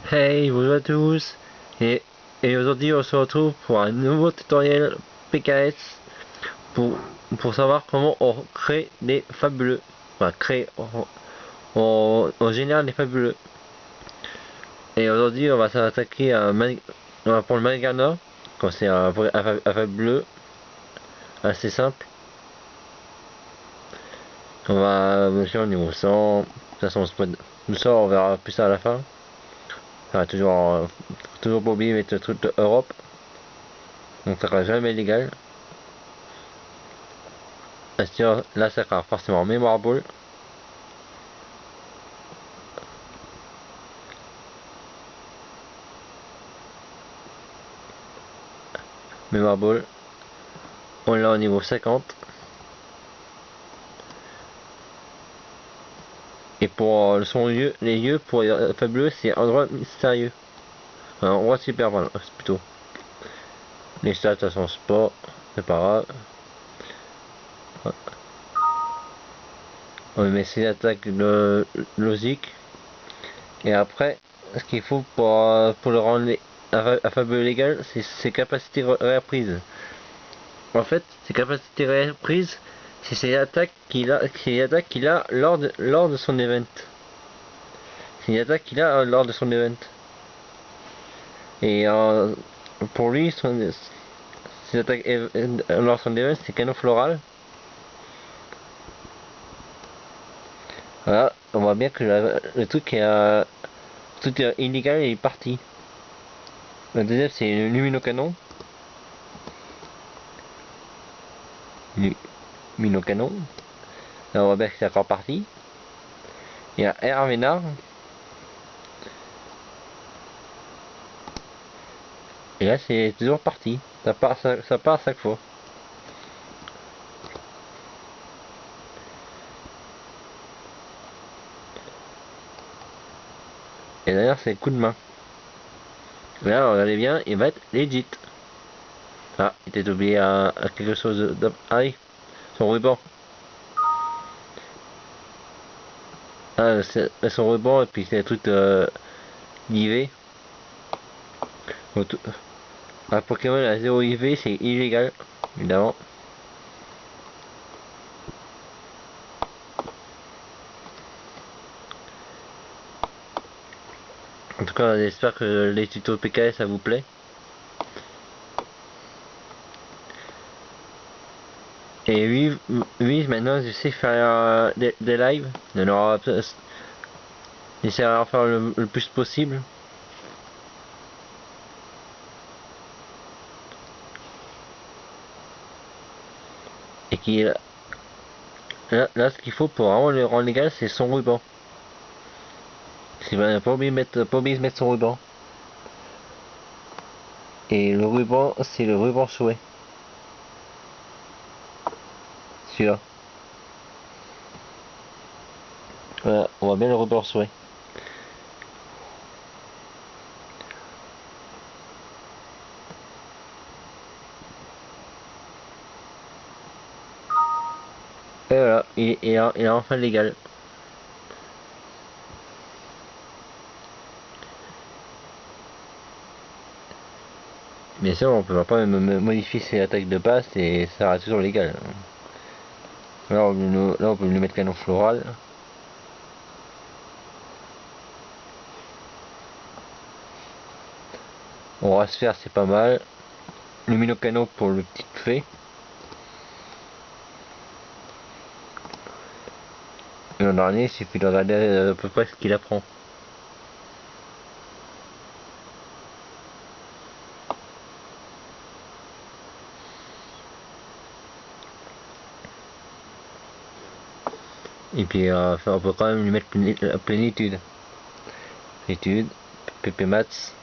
Hey, bonjour à tous et, et aujourd'hui on se retrouve pour un nouveau tutoriel PKS pour, pour savoir comment on crée des fabuleux. Enfin, on génère des fabuleux. Et aujourd'hui on va s'attaquer on va prendre le Malgana, quand c'est un fabuleux assez simple. On va monsieur au niveau 100, de toute façon tout ça on verra plus ça à la fin. Enfin, toujours pas oublier mettre le truc de Europe, donc ça sera jamais légal. Là, ça sera forcément Memorable. Memorable. On l'a au niveau 50. Et pour les lieux pour fabuleux, c'est endroit mystérieux. Un endroit super, voilà, c'est plutôt. Les stats, ça change pas. C'est pas grave. On met ses attaques logiques. Et après, ce qu'il faut pour le rendre à fabuleux légal, c'est ses capacités réapprises. En fait, ses capacités réapprises, c'est ses attaques qu'il a lors de son event. C'est une attaque qu'il a lors de son event. Et pour lui, ses attaques lors de son event, c'est canon floral. Voilà, on voit bien que le truc est illégal et est parti. Le deuxième, c'est le luminocanon. Luminocanon. Là, on voit bien que c'est encore parti. Il y a Air Vénard. Et là, c'est toujours parti. Ça part à chaque fois. Et d'ailleurs, c'est le coup de main. Là, regardez bien, il va être legit. Ah, il était oublié à quelque chose de. Ah oui, son ruban. Ah, son ruban et puis c'est un truc d'IV. Un Pokémon à 0 IV, c'est illégal, évidemment. En tout cas, j'espère que les tutos PKS ça vous plaît. Et oui, maintenant je sais faire des lives. J'essaierai d'en faire le plus possible. Et qui là, ce qu'il faut pour vraiment le rendre légal, c'est son ruban. Pas oublier de mettre son ruban. Et le ruban, c'est le ruban souhait. Celui-là. Voilà, on voit bien le ruban souhait. Et voilà, il est enfin légal. Bien sûr, on peut pas même modifier ses attaques de base et ça reste toujours légal. Là, on peut lui mettre canon floral. On va se faire, c'est pas mal. Luminocano pour le petit fait. Et en dernier, il suffit de regarder à peu près ce qu'il apprend. Et puis, on peut quand même lui mettre plénitude. Plénitude, PP Mats.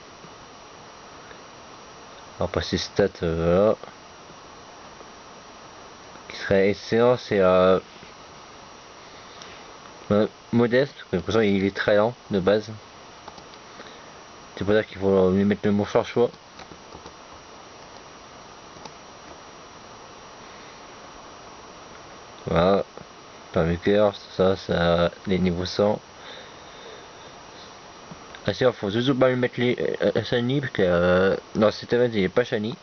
Après ses stats, voilà. Qui serait excellent, c'est modeste, parce que pour ça il est très lent de base. C'est pour ça qu'il faut lui mettre le mouchoir choix. Voilà. Pas cœur, ça, les niveaux 100. Ah si, faut surtout pas lui mettre les shiny parce que dans cet event il est pas shiny.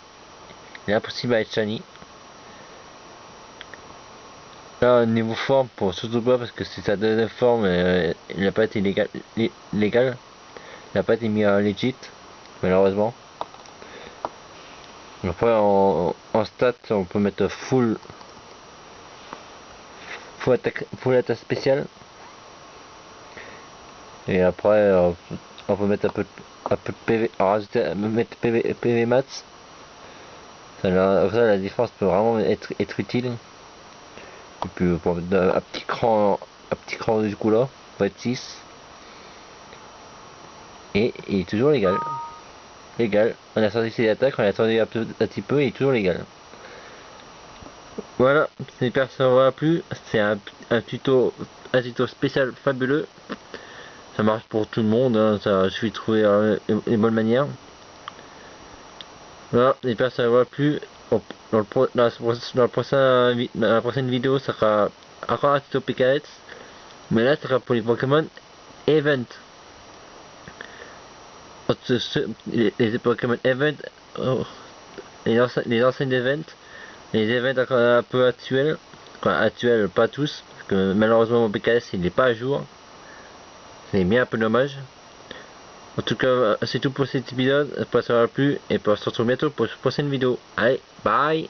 Il est impossible à être shiny. Là niveau forme pour surtout pas parce que c'est sa deuxième forme il n'a pas été légal. Il n'a pas été mis à legit malheureusement. Après en stats on peut mettre full attaque spéciale. Et après on peut mettre un peu de PV, mettre PV max. Ça, la défense peut vraiment être utile. Et puis pour mettre un petit cran du coup là, pour être 6. Et il est toujours légal. Légal. On a sorti ses attaques, on a attendu un petit peu et il est toujours légal. Voilà, j'espère que ça vous aura plu. C'est un tuto spécial fabuleux. Ça marche pour tout le monde, hein. Ça suffit de trouver une bonne manière. Voilà, j'espère que ça vous aura plu. Dans la prochaine vidéo, ça sera encore un tuto PKS. Mais là, ça sera pour les Pokémon Event. Les Pokémon Event, les anciens events, les events un peu actuels, quoi, actuels pas tous, parce que malheureusement mon PKS il n'est pas à jour. C'est bien un peu dommage. En tout cas, c'est tout pour cet épisode. J'espère que ça vous aura plu et on se retrouve bientôt pour une prochaine vidéo. Allez, bye!